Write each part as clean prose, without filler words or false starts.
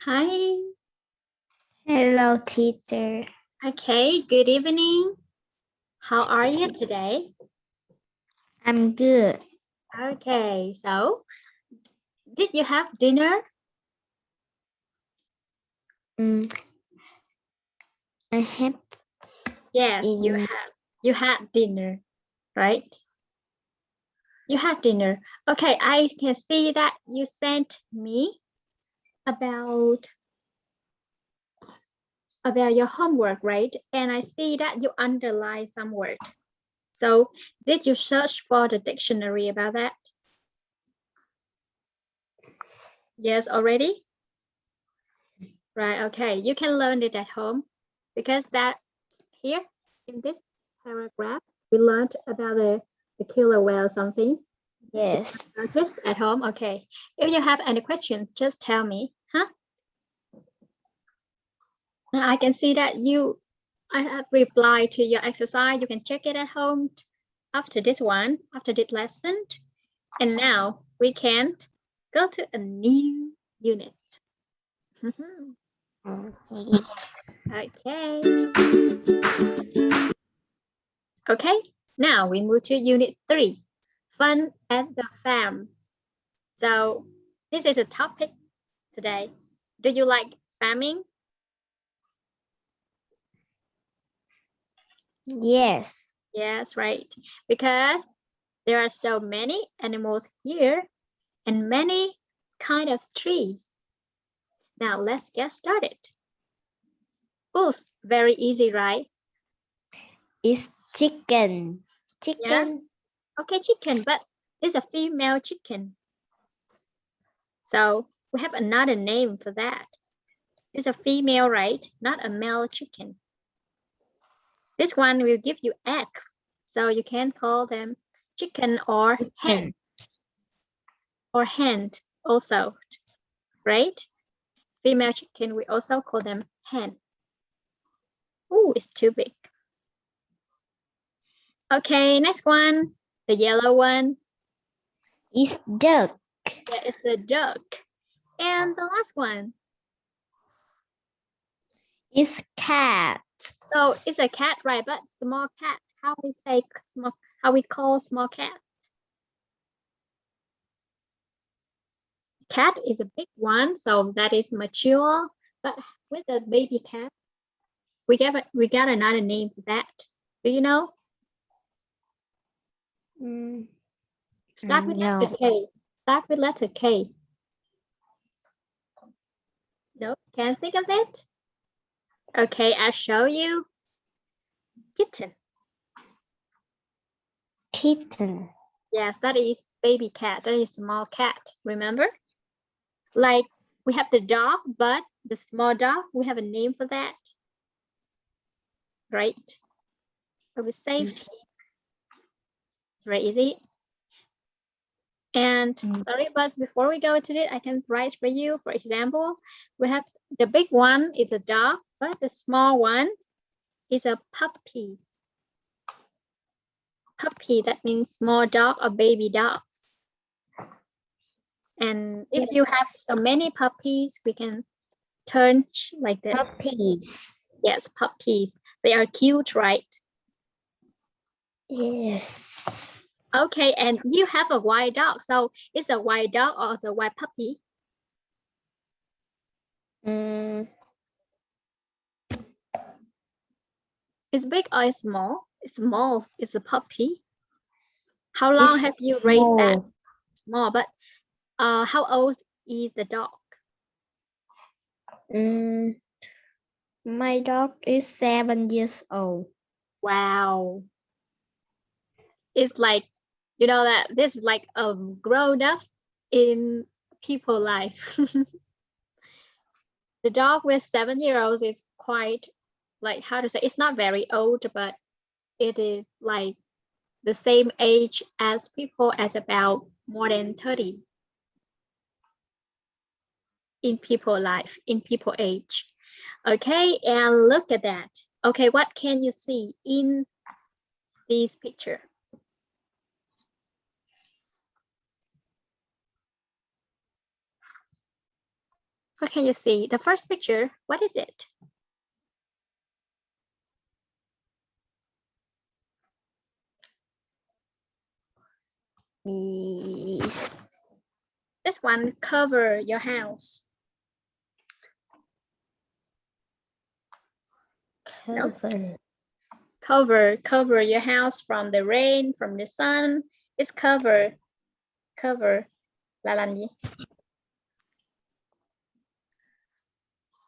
Hi. Hello, teacher. Okay, good evening. How are you today? I'm good. Okay, so did you have dinner? I have. Yes, you had dinner, right? You had dinner. Okay, I can see that you sent me about your homework, right? And I see that you underline some word. So did you search for the dictionary about that? Yes, already? Right, okay. You can learn it at home because that here in this paragraph, we learned about the killer whale something. Yes. Noticed at home, okay. If you have any questions, just tell me, huh? Now I can see that I have replied to your exercise. You can check it at home after this one, after this lesson. And now we can go to a new unit. Okay. Okay, now we move to unit 3, fun at the farm. So this is a topic today. Do you like farming? Yes. Yes, right. Because there are so many animals here and many kind of trees. Now let's get started. Oof, very easy, right? It's chicken. Chicken. Yeah? Okay, chicken, but it's a female chicken. So we have another name for that. It's a female, right? Not a male chicken. This one will give you eggs. So you can call them chicken or hen. Or hen also, right? Female chicken, we also call them hen. Oh, it's too big. Okay, next one. The yellow one. It's duck. Yeah, it's the duck. And the last one. It's cat. So it's a cat, right? But small cat. How we say small? How we call small cat? Cat is a big one, so that is mature. But with the baby cat, we got another name for that. Do you know? Start with letter K. Start with letter K. No, can't think of it. Okay, I'll show you. Kitten. Kitten. Yes, that is baby cat. That is small cat. Remember? Like we have the dog, but the small dog, we have a name for that. Right? So we saved here. Very easy. And sorry, but before we go to it, I can write for you. For example, we have the big one is a dog, but the small one is a puppy. Puppy, that means small dog or baby dogs. And if you have so many puppies, we can turn like this. Puppies. Yes, puppies. They are cute, right? Yes. Okay, and you have a white dog. So is a white dog or a white puppy? It's big or small? It's small. It's a puppy. How long have you raised that? Small, but how old is the dog? My dog is 7 years old. Wow. It's like, you know that this is like a grown up in people life. The dog with 7-year-olds is quite like, how to say, it's not very old, but it is like the same age as people as about more than 30 in people life, in people age. Okay, and look at that. Okay, what can you see in this picture? What can you see? The first picture, what is it? This one, cover your house. Cover. Cover your house from the rain, from the sun. It's cover. Cover là làm gì?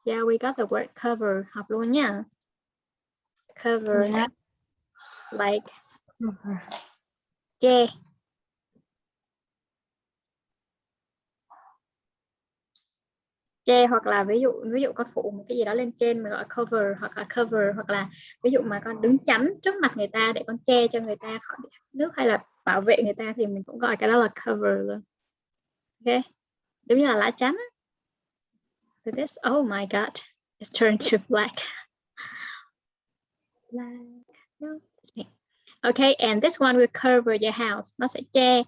Yeah, we got the word cover. Học luôn nha. Cover. Yeah. Like Cover. che. Che hoặc là ví dụ con phủ một cái gì đó lên trên mình gọi là cover, hoặc là cover, hoặc là ví dụ mà con đứng chắn trước mặt người ta để con che cho người ta khỏi nước hay là bảo vệ người ta thì mình cũng gọi cái đó là cover luôn. Ok, giống như là lá chắn. This, oh my god, it's turned to black. Okay, and this one will cover your house. Nó sẽ che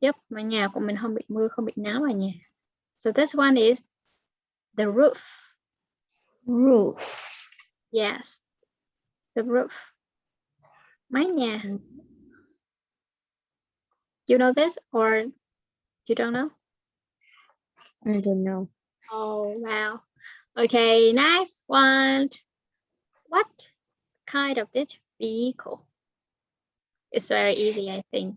giúp mà nhà của mình không bị mưa, không bị náo vào nhà. So this one is the roof. Roof. Yes, the roof. Mái nhà. You know this or you don't know? I don't know. Oh, wow. Okay, next one. What kind of this vehicle? It's very easy, I think.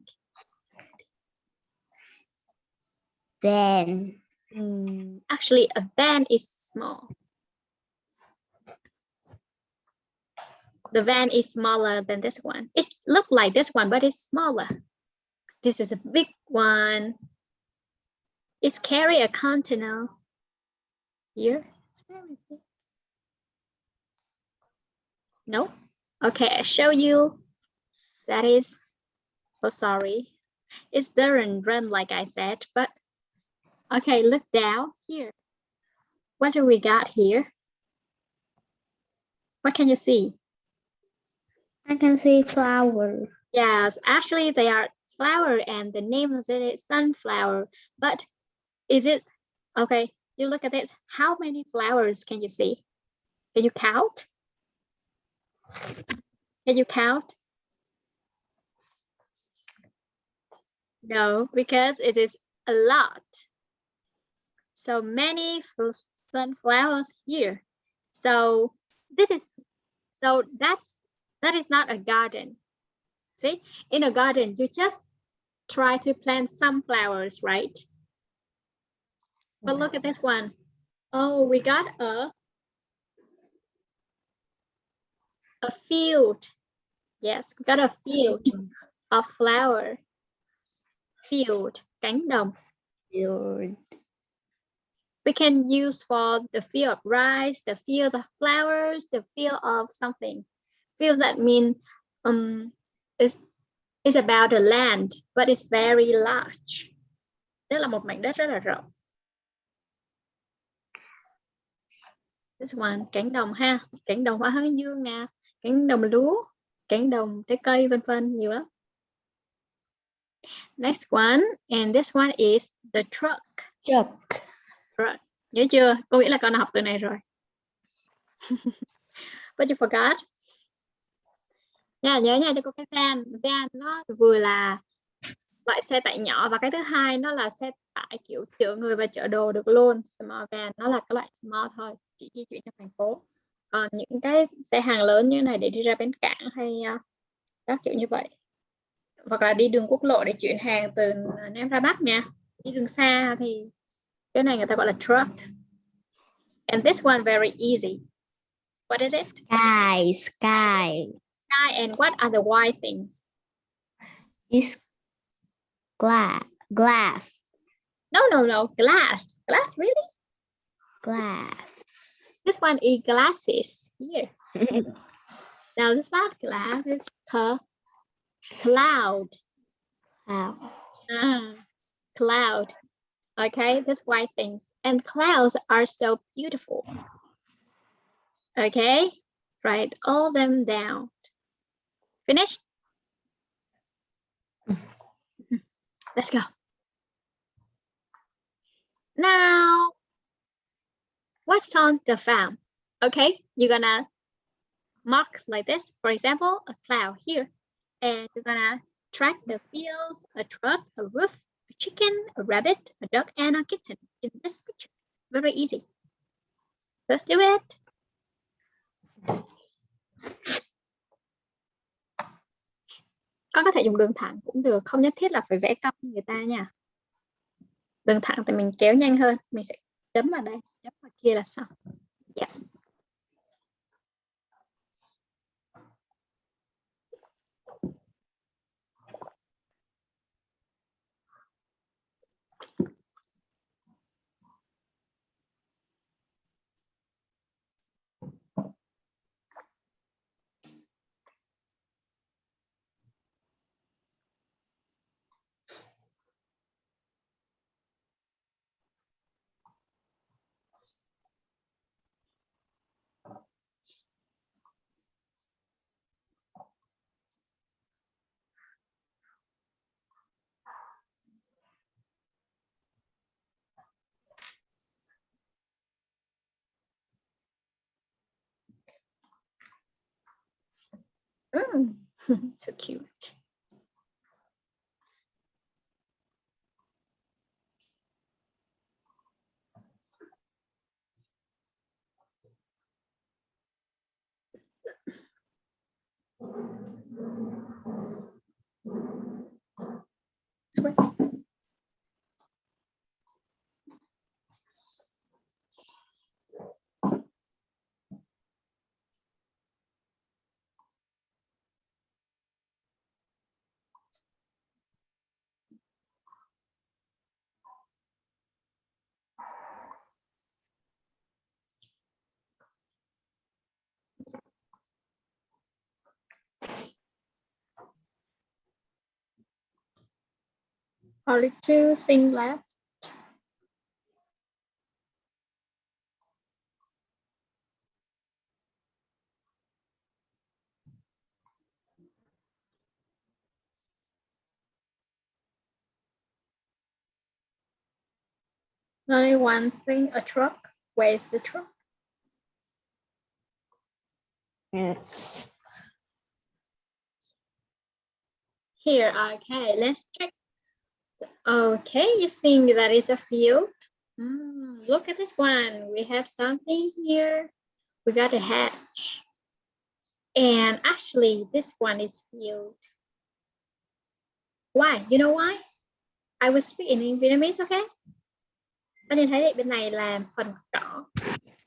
Van. Actually, a van is small. The van is smaller than this one. It looks like this one, but it's smaller. This is a big one. It's carry a container here. No? Okay, I show you. That is, oh, sorry. It doesn't run like I said, but okay, look down here. What do we got here? What can you see? I can see flower. Yes, actually they are flower and the name of it is sunflower. But is it, okay, you look at this. How many flowers can you see? Can you count? Can you count? No, because it is a lot. So many sunflowers here. So this is, so that is not a garden. See, in a garden, you just try to plant some flowers, right? But look at this one. Oh, we got a field. Yes, we got a field of flower. Field, cánh đồng. Field. We can use for the field of rice, the field of flowers, the field of something. Field that means it's about the land, but it's very large. Đó là một mảnh đất rất là rộng. This one, cánh đồng ha, cánh đồng hoa hướng dương nè, cánh đồng lúa, cánh đồng trái cây vân vân, nhiều lắm. Next one, and this one is the truck. Truck. Truck. Nhớ chưa? Cô nghĩ là con đã học từ này rồi. But you forgot. Nhớ nha cho cô cái van. Van nó vừa là loại xe tải nhỏ và cái thứ hai nó là xe tải kiểu chở người và chở đồ được luôn. Small van nó là cái loại small thôi, chỉ di chuyển trong thành phố. Còn những cái xe hàng lớn như này để đi ra bến cảng hay các kiểu như vậy, hoặc là đi đường quốc lộ để chuyển hàng từ Nam ra Bắc nha. Đi đường xa thì cái này người ta gọi là truck. And this one very easy. What is it? Sky. Sky. Sky, and what are the white things? It's glass. No, glass. Glass, really? Glass. This one is glasses here. Now it's not glass, it's cloud. Cloud. Cloud. Okay, this white things. And clouds are so beautiful. Okay, write all them down. Finished? Let's go. Now, What's on the farm? Okay, you're gonna mark like this. For example, a cloud here. And you're gonna track the fields, a truck, a roof, a chicken, a rabbit, a duck, and a kitten in this picture. Very easy. Let's do it. Con có thể dùng đường thẳng cũng được, không nhất thiết là phải vẽ cong như người ta nha. Đường thẳng thì mình kéo nhanh hơn, mình sẽ chấm vào đây, chấm vào kia là xong. Yeah. So cute. Only two things left. Only one thing, a truck. Where's the truck? Yes. Here, okay, let's check. Okay, you think that is a field? Look at this one. We have something here. We got a hatch. And actually, this one is field. Why? You know why? I will speak in Vietnamese, okay? Các nhìn thấy bên này là phần cỏ.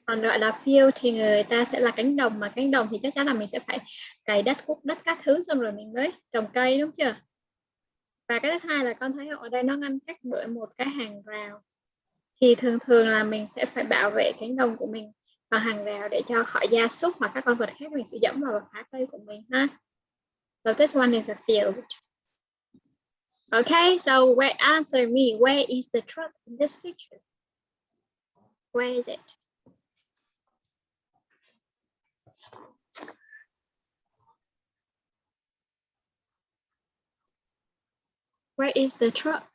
Còn gọi là field thì người ta sẽ là cánh đồng. Mà cánh đồng thì chắc chắn là mình sẽ phải cày đất, cuốc đất các thứ xong rồi mình mới trồng cây, đúng chưa? Và cái thứ hai là con thấy ở đây nó ngăn cách bởi một cái hàng rào. Thì thường thường là mình sẽ phải bảo vệ cánh đồng của mình bằng hàng rào để cho khỏi gia súc hoặc các con vật khác mình sẽ dẫm vào và phá cây của mình ha. So this one is a field. Okay, so answer me. Where is the truck in this picture? Where is it? Where is the truck?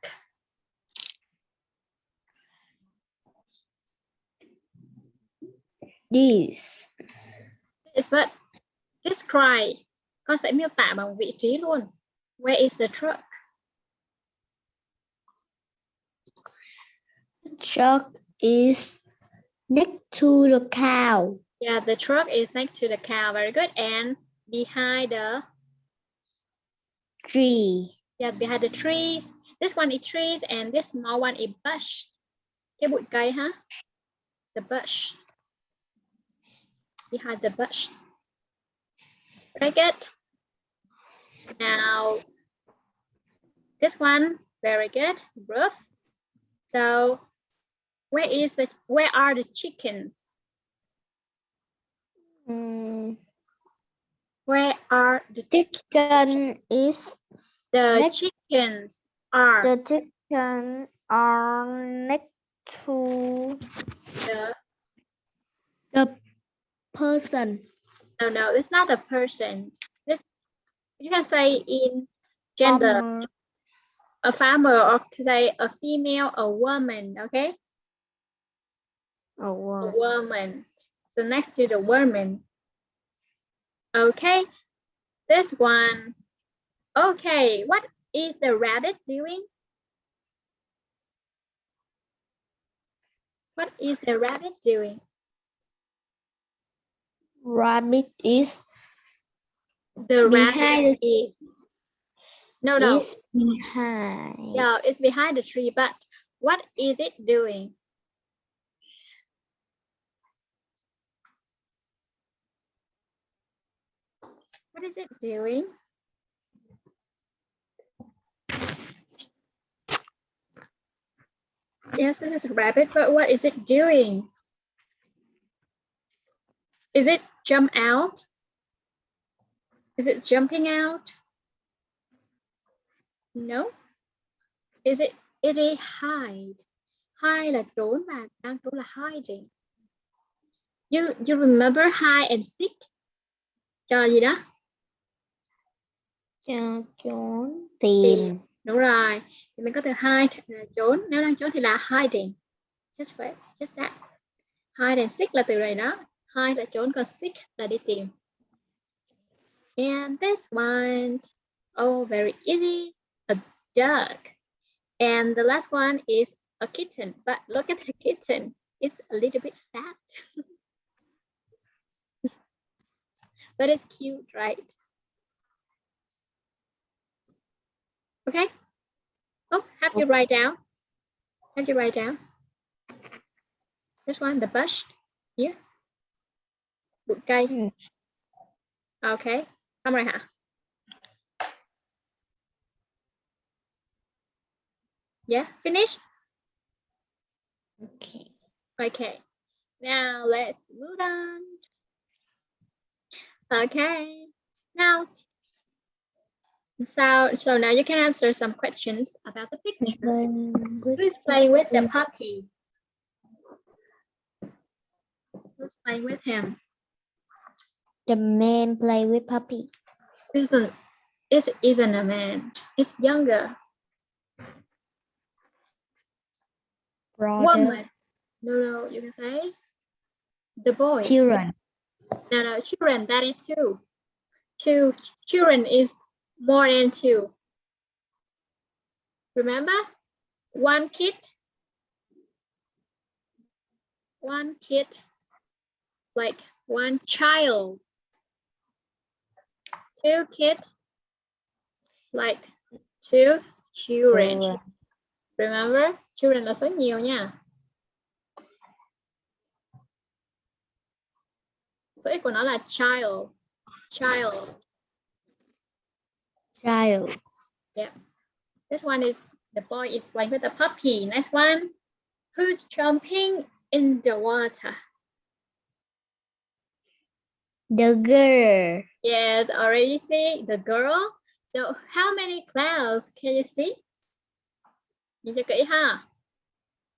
This. Yes, but describe. Con sẽ miêu tả bằng vị trí luôn. Where is the truck? Truck is next to the cow. Yeah, the truck is next to the cow. Very good. And behind the tree. Yeah, behind the trees. This one is trees and this small one is bush. Cái bụi cây ha. The bush. Behind the bush. Very good. Now, this one, very good. Roof. So, where are the chickens? Where are the chicken is the chickens are the chicken are next to the person. No, it's not a person. This you can say in gender. A farmer, or say a female, a woman, okay? A worm. A woman. So next to the woman. Okay. This one. Okay. What is the rabbit doing? What is the rabbit doing? Rabbit is The behind rabbit is. No. is behind. Yeah, it's behind the tree, but what is it doing? What is it doing? Yes, this is a rabbit, but what is it doing? Is it jump out? Is it jumping out? No. Is it hide? Hide là trốn mà đang trốn là hiding. You remember hide and seek? Trò gì đó? Trốn tìm. Đúng rồi. Thì mình có từ hide là trốn, nếu đang trốn thì là hiding. Just that. Hide and seek là từ này đó. Hide là trốn, còn seek là đi tìm. And this one, oh, very easy, a duck. And the last one is a kitten, but look at the kitten. It's a little bit fat. But it's cute, right? Okay. Oh, have you write down? Have you write down? This one, the bush here. Bụi cây. Okay. Xong rồi hả? Yeah, finished? Okay. Okay. Now let's move on. Okay. Now, so now you can answer some questions about the picture. Who is playing with the puppy? Who's playing with him? The man play with puppy. It isn't a man. It's younger. Brother. Woman. No, you can say the boy. Children. No, children, that is two. Two children is more than two. Remember? One kid, like one child. Two kids, like two children. Remember? Children là số nhiều nha. Số ít của nó là child. Yeah. This one is the boy is playing with a puppy. Next one. Who's jumping in the water? The girl. Yes, already see the girl. So how many clouds can you see? Nhìn cho kỹ ha.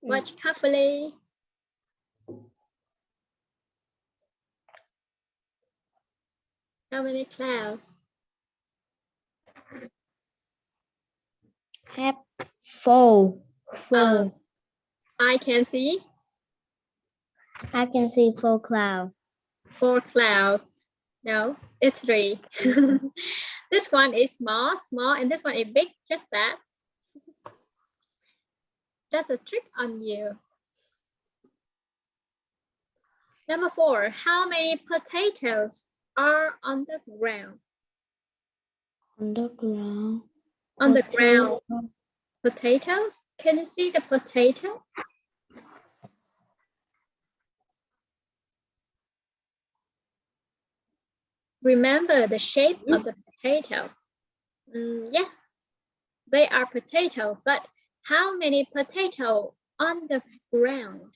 Watch carefully. How many clouds? Have four. I can see. I can see 4 clouds. 4 clouds. No, it's 3. This one is small, and this one is big, just that. That's a trick on you. Number 4, how many potatoes are on the ground? On the ground. On the ground. Potatoes? Can you see the potato? Remember the shape of the potato. Yes, they are potato, but how many potatoes on the ground?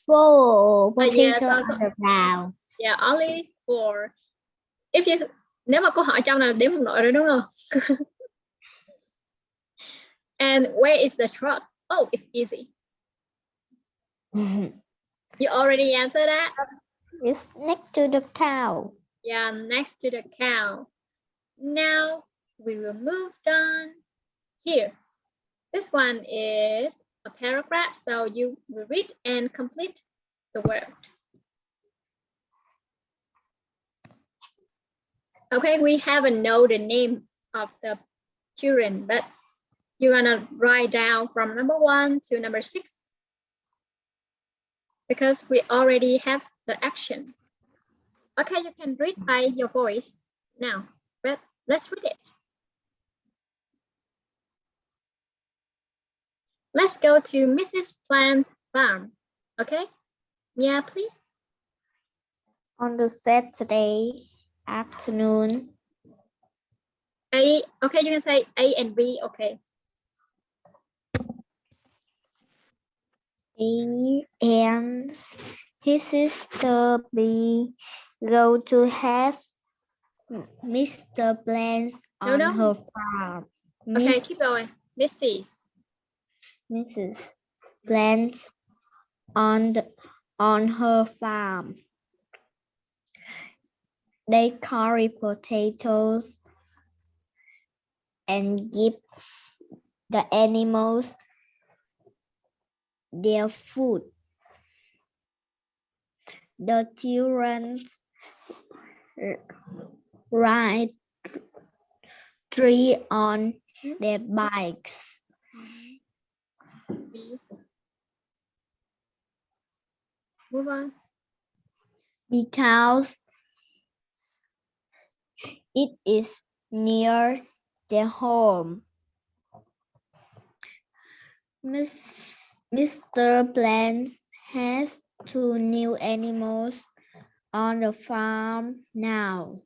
4 potatoes yes, on the ground. Yeah, only 4. Nếu mà câu hỏi trong là đếm một nỗi rồi đúng không? And where is the truck? Oh, it's easy. You already answered that? It's next to the cow. Yeah, next to the cow. Now we will move on here. This one is a paragraph, so you will read and complete the word. Okay, we haven't know the name of the children, but you're gonna write down from number 1 to number 6 because we already have the action. Okay, you can read by your voice now. But let's read it. Let's go to Mrs. Plant farm. Okay, yeah, please. On the Saturday afternoon, A, okay, you can say A and B, okay. A and his sister B go to have Mr. Plants on No. her farm. Okay, keep going. Mrs. Plants on her farm. They carry potatoes and give the animals their food. The children ride 3 on their bikes. Move on. Because it is near their home. Mr. Plants has 2 new animals on the farm now.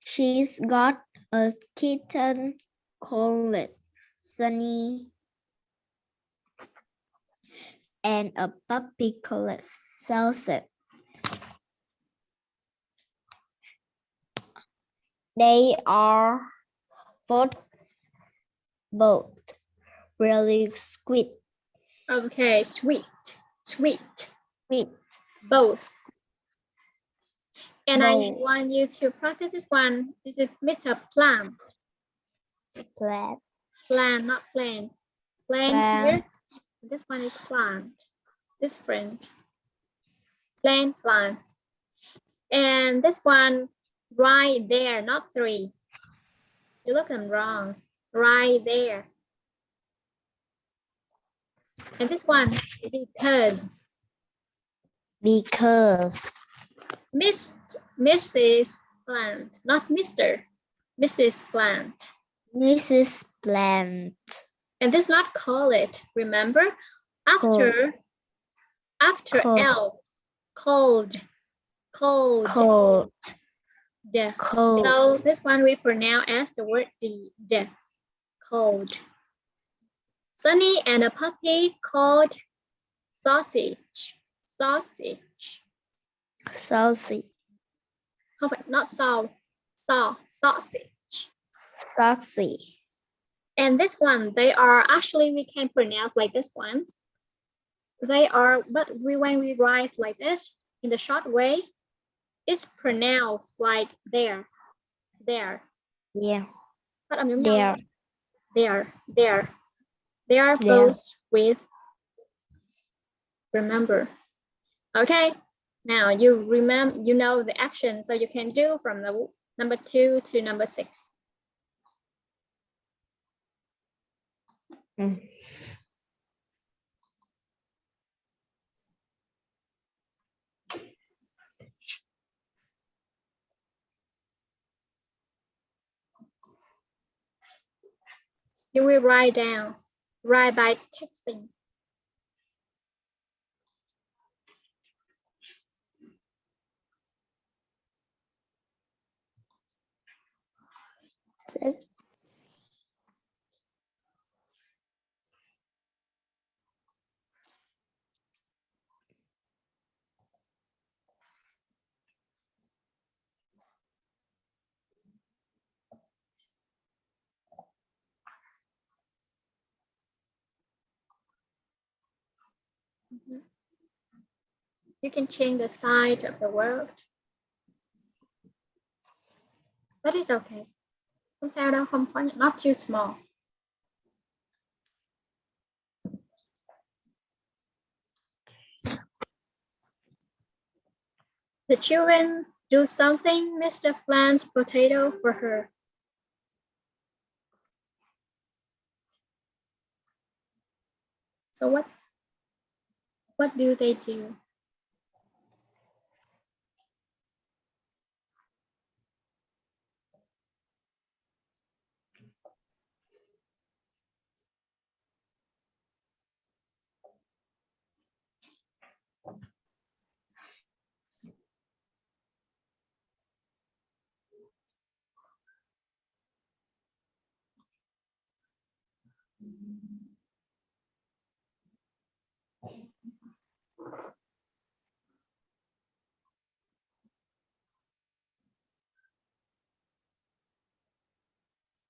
She's got a kitten called Sunny and a puppy called Salsa. They are both really sweet. Okay, sweet. Both. And I want you to practice this one. This is Mr. Plant. Plant, not plant. Plant here. This one is plant. Different. Plant. And this one right there, not 3. You're looking wrong. Right there. And this one, because. Mrs. Plant, not Mr. Mrs. Plant. Mrs. Plant. And this not call it. Remember, after else, cold. Yeah. So this one we pronounce as the word the cold. Sunny and a puppy called sausage. Sausage. Okay, not sausage. And this one, they are actually we can pronounce like this one. They are, but when we write like this in the short way, it's pronounced like there. Yeah. Phát âm giống nhau. There. They are both with. Remember. Okay. Now you remember, you know the action, so you can do from the number 2 to number 6. You will write by texting. You can change the size of the word. But it's okay. Không sao đâu, không có, not too small. The children do something. Mr. plants potato for her. So what do they do?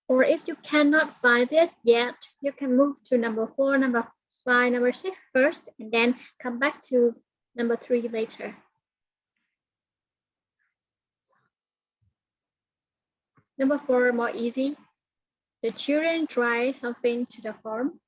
Or if you cannot find it yet, you can move to number 4, number 5, number 6 first, and then come back to number 3 later. Number 4, more easy. The children drive something to the farm.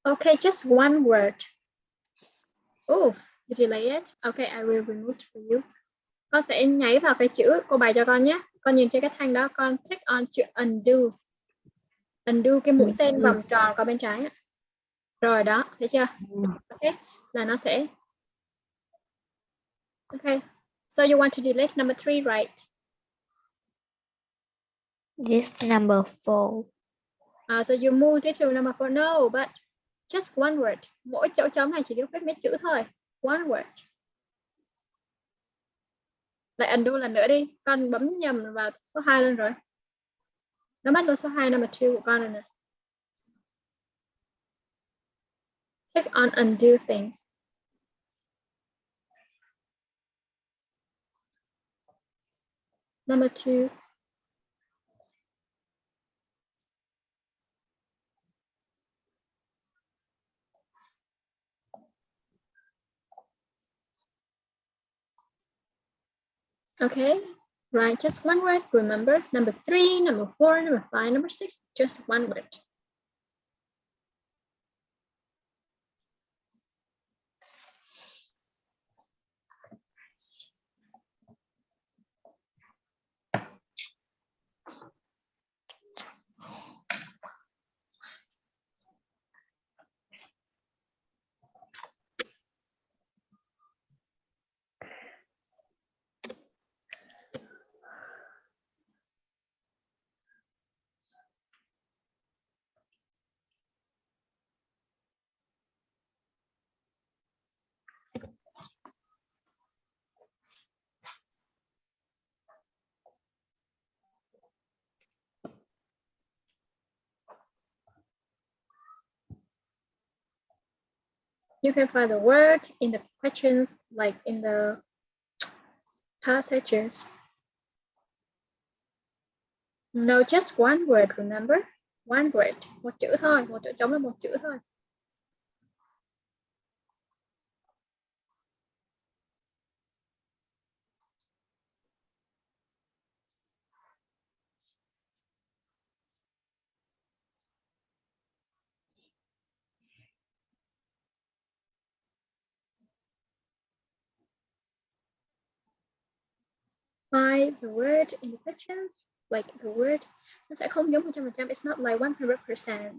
Okay, just one word. Oh, you delay it? Okay, I will remove for you. Con sẽ nháy vào cái chữ cô bài cho con nhé. Con nhìn trên cái thanh đó, con click on chữ undo. Undo cái mũi tên vòng tròn qua bên trái. Rồi đó, thấy chưa? Okay, là nó sẽ. Okay, so you want to delete number 3, right? This number 4. So you moved it to number 4. No, but just one word. Mỗi chỗ trống này chỉ được phép mấy chữ thôi. One word. Lại undo lần nữa đi. Con bấm nhầm vào số 2 luôn rồi. Nó bắt luôn số 2 number 2 của con rồi nè. Click on undo things. Number 2. Okay, right, just one word, remember, number 3, number 4, number 5, number 6, just one word. You can find the word in the questions, like in the passages. No, just one word, remember? One word, một chữ thôi, một chỗ trống là một chữ thôi. Find the word in the questions, like the word, nó sẽ không giống 100%, it's not like 100%.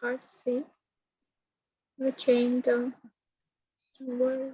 hard to see. The chain, don't worry.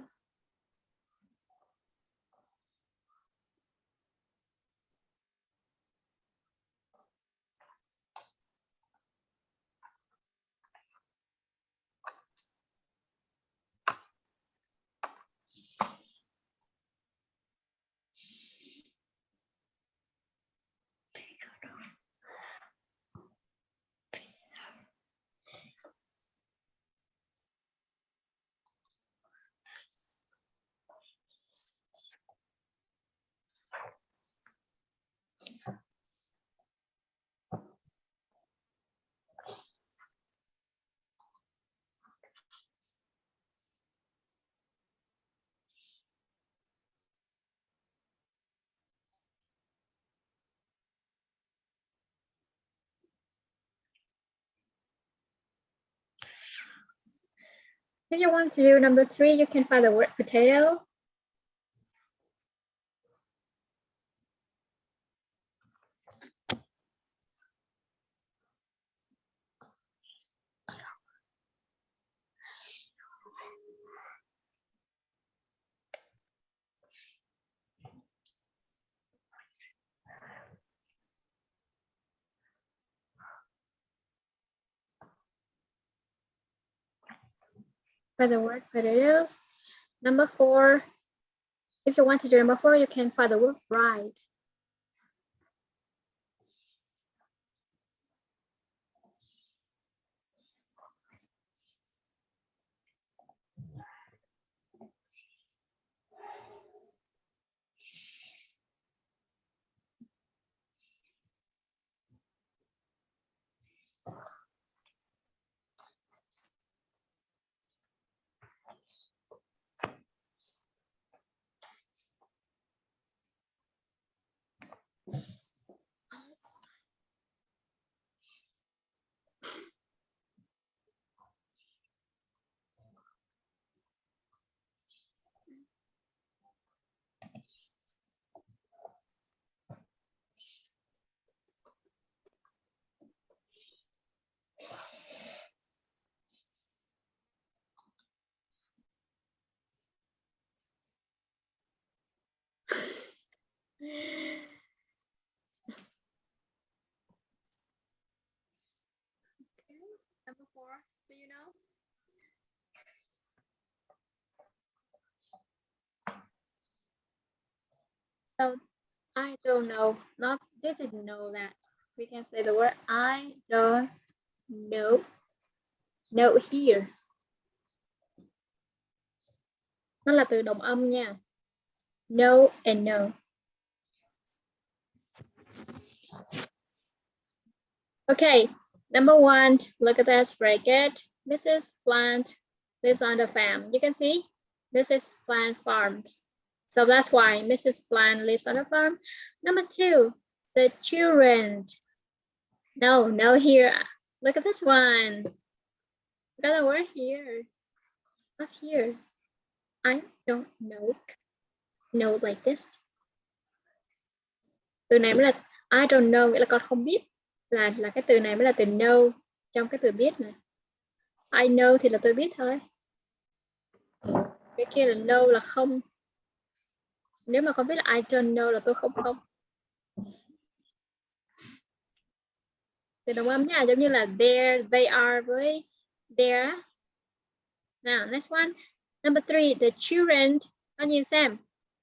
If you want to do number 3, you can find the word potato. For the word potatoes. Number 4. If you want to do number 4, you can find the word bride. Number 4, do you know? So I don't know. Not this is know that. We can say the word I don't know. No here. Nó là từ đồng âm nha. No and no. Okay, number 1, look at this bracket. Mrs. Plant lives on the farm. You can see Mrs. Plant farms. So that's why Mrs. Plant lives on the farm. Number 2, the children. No here. Look at this one. Got a word here. Up here. I don't know. No like this. Từ này mới là I don't know, nghĩa là con không biết. Là cái từ này mới là từ know trong cái từ biết này. I know thì là tôi biết thôi. Cái kia là know là không. Nếu mà con biết là I don't know là tôi không. Từ đồng âm nha, giống như là there, they are với there. Now, next one. Number 3, the children. Con nhìn xem.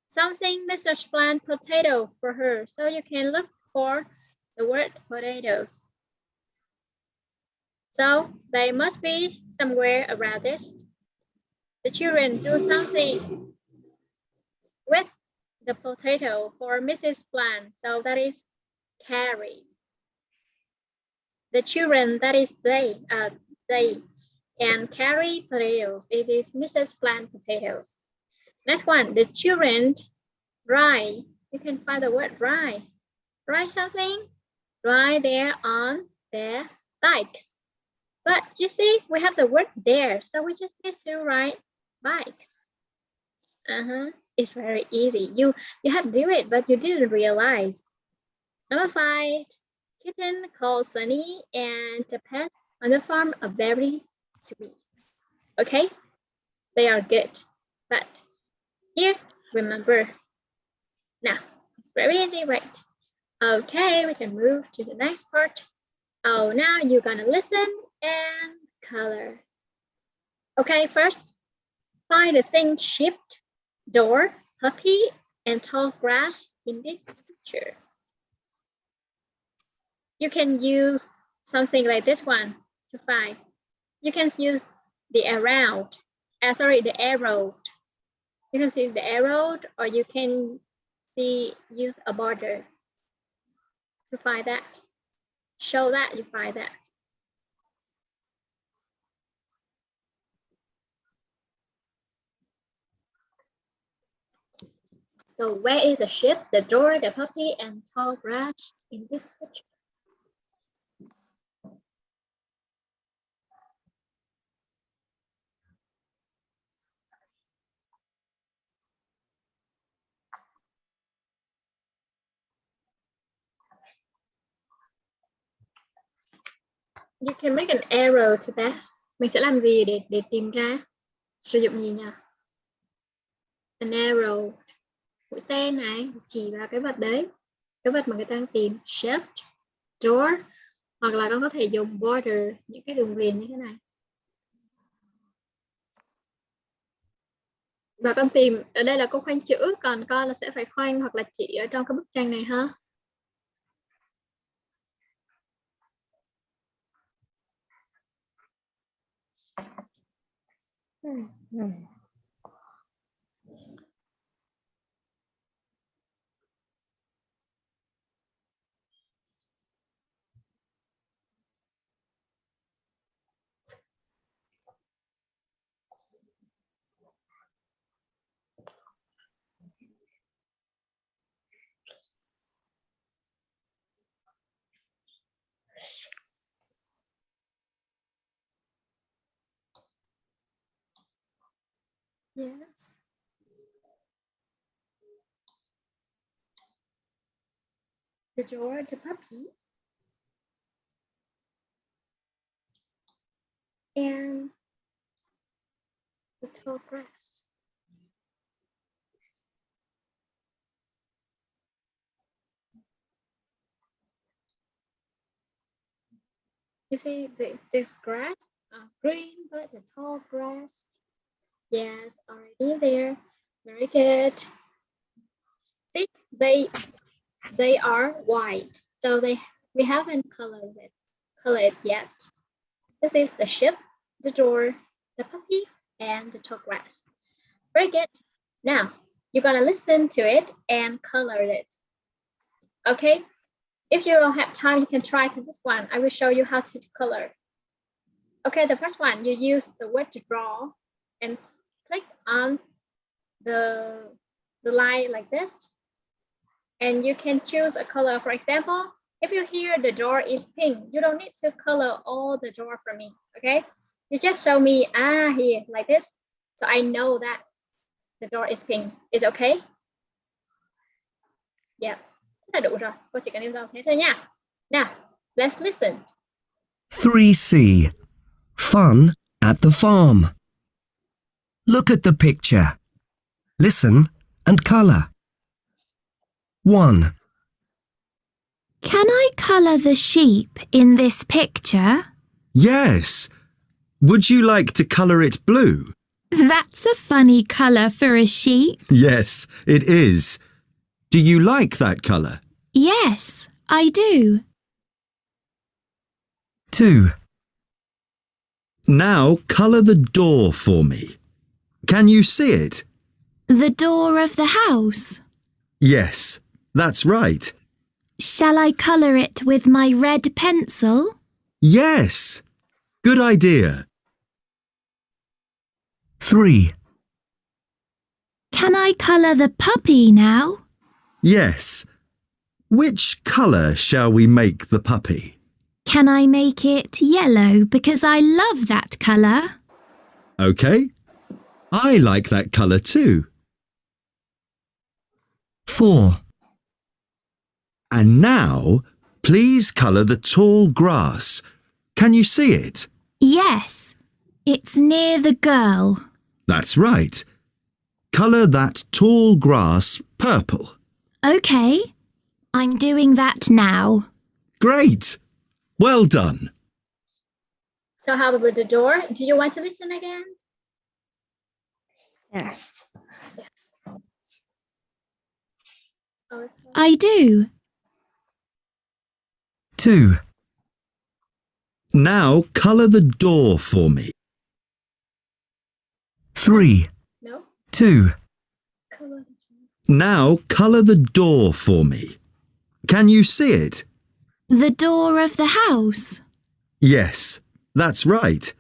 Something Mrs. Plant potato for her. So you can look for the word potatoes. So they must be somewhere around this. The children do something with the potato for Mrs. Plant. So that is carry. The children, that is they and carry potatoes. It is Mrs. Plant potatoes. Next one, the children ride. You can find the word ride. Ride something. Ride there on their bikes. But you see, we have the word there, so we just need to write bikes. It's very easy. You have to do it, but you didn't realize. Number 5, kitten called Sunny and the pet on the farm are very sweet. Okay, they are good. But here, remember. Now, it's very easy, right? Okay, we can move to the next part. Oh, now you're gonna listen and color. Okay, first, find the thing shipped, door, puppy, and tall grass in this picture. You can use something like this one to find. You can use the arrow. The arrow. You can use the arrow, or you can use a border to find that. Show that you find that. So where is the ship, the door, the puppy, and tall grass in this picture? You can make an arrow to that. Mình sẽ làm gì để tìm ra? Sử dụng gì nhỉ? An arrow. Mũi tên này chỉ vào cái vật đấy. Cái vật mà người ta đang tìm. Shape, door. Hoặc là con có thể dùng border, những cái đường viền như thế này. Và con tìm, ở đây là cô khoanh chữ, còn con là sẽ phải khoanh hoặc là chỉ ở trong cái bức tranh này ha. Yes. The door, the puppy. And the tall grass. You see this grass green, but the tall grass. Yes, already there. Very good. See, they are white, so we haven't colored it yet. This is the ship, the door, the puppy, and the tall grass. Very good. Now you're gonna listen to it and color it. Okay. If you don't have time, you can try to this one. I will show you how to color. Okay, the first one, you use the word to draw and click on the line like this. And you can choose a color. For example, if you hear the door is pink, you don't need to color all the door for me, okay? You just show me, here, like this. So I know that the door is pink. Is okay? Yeah. Là đủ rồi, cô chỉ cần yêu cầu thế thôi nha. Now, let's listen. 3C. Fun at the farm. Look at the picture. Listen and colour. 1. Can I colour the sheep in this picture? Yes. Would you like to colour it blue? That's a funny colour for a sheep. Yes, it is. Do you like that colour? Yes, I do. 2. Now colour the door for me. Can you see it? The door of the house. Yes, that's right. Shall I colour it with my red pencil? Yes. Good idea. 3. Can I colour the puppy now? Yes. Which colour shall we make the puppy? Can I make it yellow because I love that colour? Okay. I like that colour too. 4. And now, please colour the tall grass. Can you see it? Yes, it's near the girl. That's right. Colour that tall grass purple. Okay, I'm doing that now. Great! Well done. So how about the door? Do you want to listen again? Yes. Yes. Oh, it's fine. I do. 2, Now colour the door for me. 3, No? 2, Color. Now colour the door for me. Can you see it? The door of the house. Yes, that's right.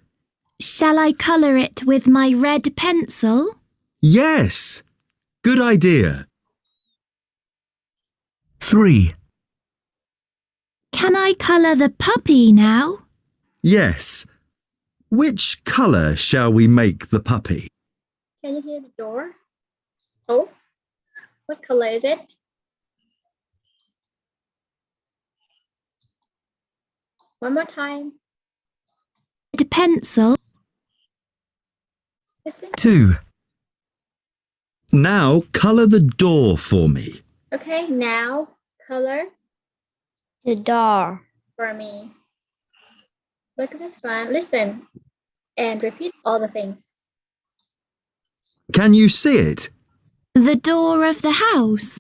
Shall I colour it with my red pencil? Yes! Good idea. 3, Can I colour the puppy now? Yes. Which colour shall we make the puppy? Can you hear the door? Oh, what color is it? One more time. Red pencil. Listen. 2, Now colour the door for me. Okay, now color The door. for me. Look at this one. Listen and repeat all the things. Can you see it? The door of the house.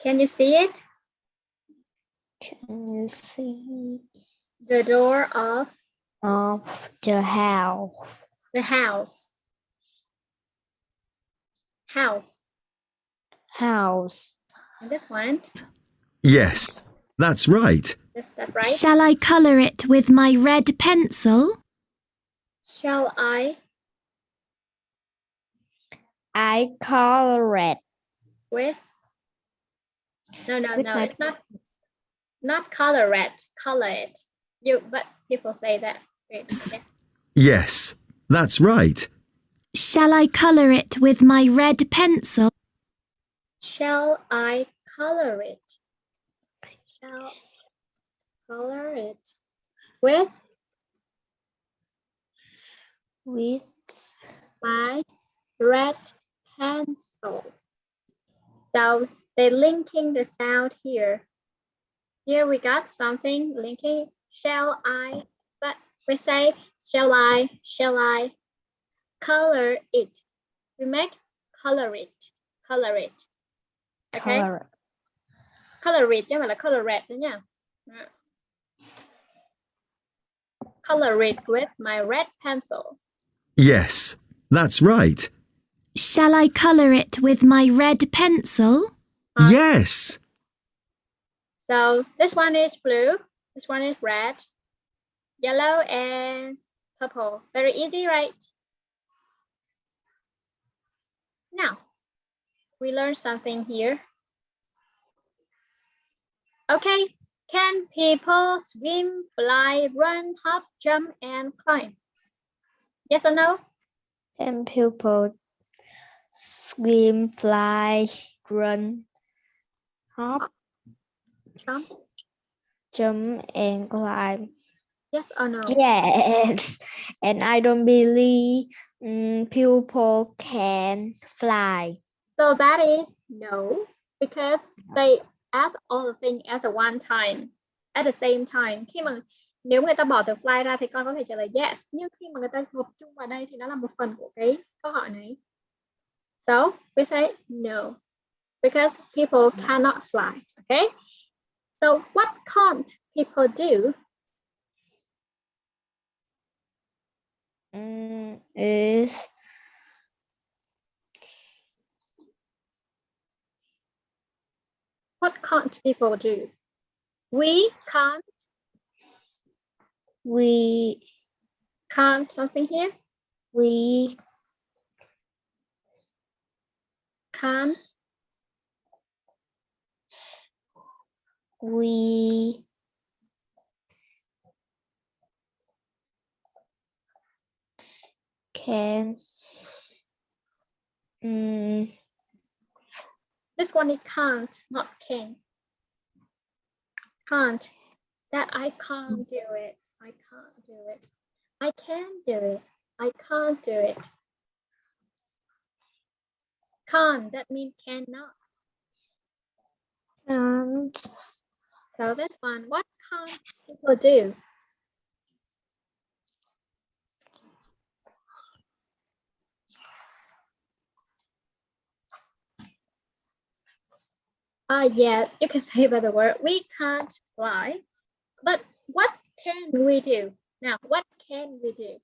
Can you see it? Can you see The door of the house? the house. House. House. And this one. Yes, that's right. Is that right? Shall I colour it with my red pencil? Shall I I color it. with? No, With my- it's not color red. Color it. But people say that. Wait, okay. Yes, that's right. Shall I colour it with my red pencil? Shall I color it? Shall color it with my red pencil. So they're linking the sound here. Here we got something linking. Shall I? But we say shall I color it? We make color it. Okay. Color. Color it chứ không phải là color red nữa nha. Color it with my red pencil. Yes, that's right. Shall I colour it with my red pencil? Yes. So this one is blue, this one is red, yellow and purple. Very easy, right? Now, we learned something here. Okay, can people swim, fly, run, hop, jump, and climb? Yes or no? Can people swim, fly, run, hop, Jump, and climb? yes or no? Yes. And I don't believe people can fly. So that is no, because they ask all the things as a one time, at the same time. Khi mà nếu người ta bỏ từ fly ra thì con có thể trả lời yes, nhưng khi mà người ta gộp chung vào đây thì nó là một phần của cái câu hỏi này. So we say no, because people cannot fly. Okay. So what can't people do? Is What can't people do? We can't something here. we Can't we can this one is can't, not can. Can't. That I can't do it. I can't do it. I can do it. I can't do it. Can't, that means cannot. Can't. So this one, what can't people do? Yeah, you can say by the word, we can't fly. But what can we do? Now, what can we do?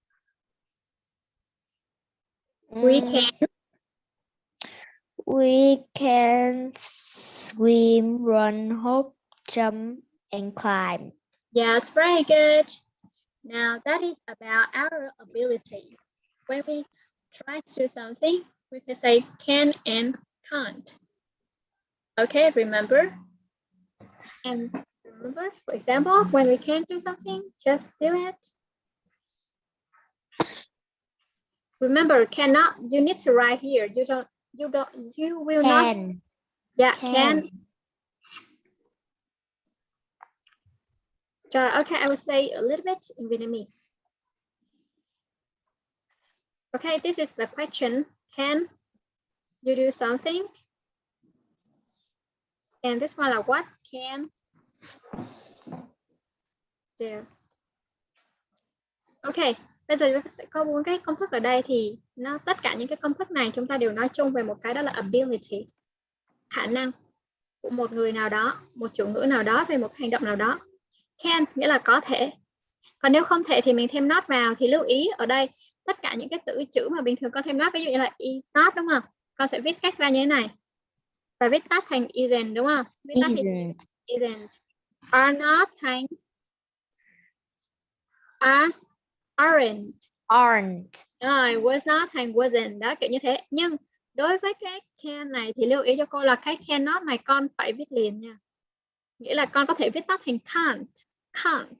We can swim, run, hop, jump, and climb. Yes, very good. Now, that is about our ability. When we try to do something, we can say can and can't. Okay, remember? And remember, for example, when we can't do something, just do it. Remember, cannot, you need to write here. You will not. Yeah, can. Okay, I will say a little bit in Vietnamese. Okay, this is the question. Can you do something? And this one là what can do. Ok, bây giờ chúng ta sẽ có 4 cái công thức ở đây thì tất cả những cái công thức này chúng ta đều nói chung về một cái, đó là ability, khả năng của một người nào đó, một chủ ngữ nào đó về một hành động nào đó. Can nghĩa là có thể. Còn nếu không thể thì mình thêm not vào. Thì lưu ý ở đây tất cả những cái chữ mà bình thường con thêm not, ví dụ như là is not, đúng không? Con sẽ viết cách ra như thế này và viết tắt thành isn't, đúng không? Viết tắt thành isn't. Are not thành aren't. Rồi, was not thành wasn't. Đó, kiểu như thế. Nhưng đối với cái can này thì lưu ý cho cô là cái cannot này con phải viết liền nha. Nghĩa là con có thể viết tắt thành can't.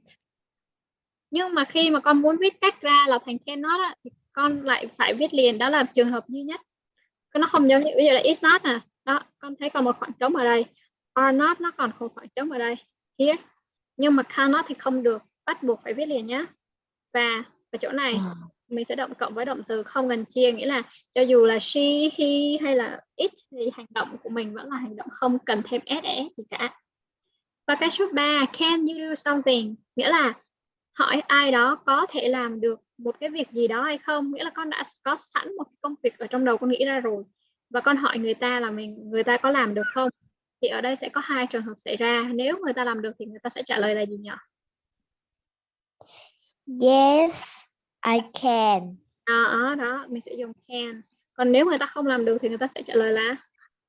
Nhưng mà khi mà con muốn viết cách ra là thành cannot á, thì con lại phải viết liền. Đó là trường hợp duy nhất. Nó không giống như ví dụ là is not nè. Đó, con thấy còn một khoảng trống ở đây. Are not nó còn một khoảng trống ở đây. Here. Nhưng mà cannot thì không được. Bắt buộc phải viết liền nhé. Và ở chỗ này mình sẽ động cộng với động từ không cần chia, nghĩa là cho dù là she, he hay là it thì hành động của mình vẫn là hành động không cần thêm se gì cả. Và cái số 3, can you do something, nghĩa là hỏi ai đó có thể làm được một cái việc gì đó hay không, nghĩa là con đã có sẵn một công việc ở trong đầu con nghĩ ra rồi và con hỏi người ta là người ta có làm được không. Thì ở đây sẽ có 2 trường hợp xảy ra. Nếu người ta làm được thì người ta sẽ trả lời là gì nhỉ? Yes, I can. Đó, mình sẽ dùng can. Còn nếu người ta không làm được thì người ta sẽ trả lời là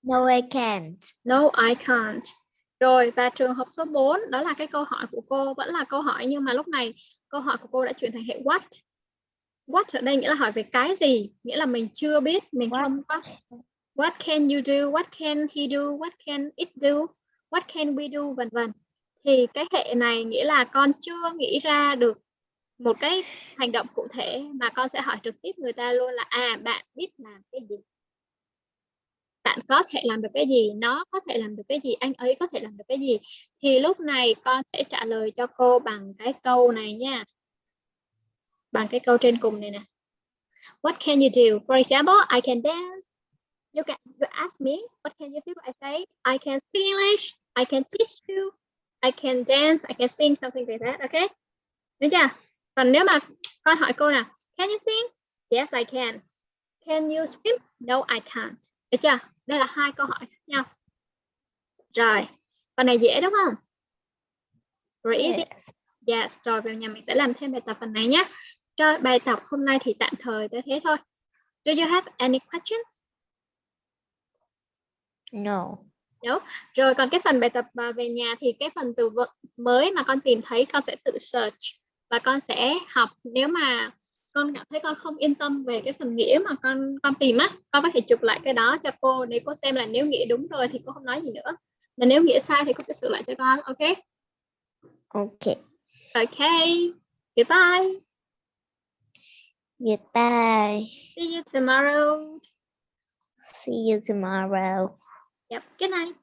No, I can't. No, I can't. Rồi, và trường hợp số 4, đó là cái câu hỏi của cô vẫn là câu hỏi, nhưng mà lúc này câu hỏi của cô đã chuyển thành hệ what. What ở đây nghĩa là hỏi về cái gì, nghĩa là mình chưa biết, mình không có. What can you do? What can he do? What can it do? What can we do? Vân vân. Thì cái hệ này nghĩa là con chưa nghĩ ra được một cái hành động cụ thể mà con sẽ hỏi trực tiếp người ta luôn là bạn biết làm cái gì? Bạn có thể làm được cái gì? Nó có thể làm được cái gì? Anh ấy có thể làm được cái gì? Thì lúc này con sẽ trả lời cho cô bằng cái câu này nha. Bằng cái câu trên cùng này nè. What can you do? For example, I can dance. You ask me, what can you do? I say, I can speak English. I can teach you. I can dance. I can sing, something like that. Okay? Được chưa? Còn nếu mà con hỏi cô nè, can you sing? Yes, I can. Can you swim? No, I can't. Được chưa? Đây là 2 câu hỏi khác nhau. Rồi, con này dễ đúng không? Rồi, easy. Yes, rồi vào nhà mình sẽ làm thêm bài tập phần này nhé. Cho bài tập hôm nay thì tạm thời tới thế thôi. Do you have any questions? No. No. Rồi còn cái phần bài tập về nhà thì cái phần từ vựng mới mà con tìm thấy con sẽ tự search và con sẽ học. Nếu mà con cảm thấy con không yên tâm về cái phần nghĩa mà con tìm á, con có thể chụp lại cái đó cho cô để cô xem là nếu nghĩa đúng rồi thì cô không nói gì nữa. Mà nếu nghĩa sai thì cô sẽ sửa lại cho con, ok? Okay. Okay. Goodbye. Goodbye. See you tomorrow. See you tomorrow. Yep. Good night.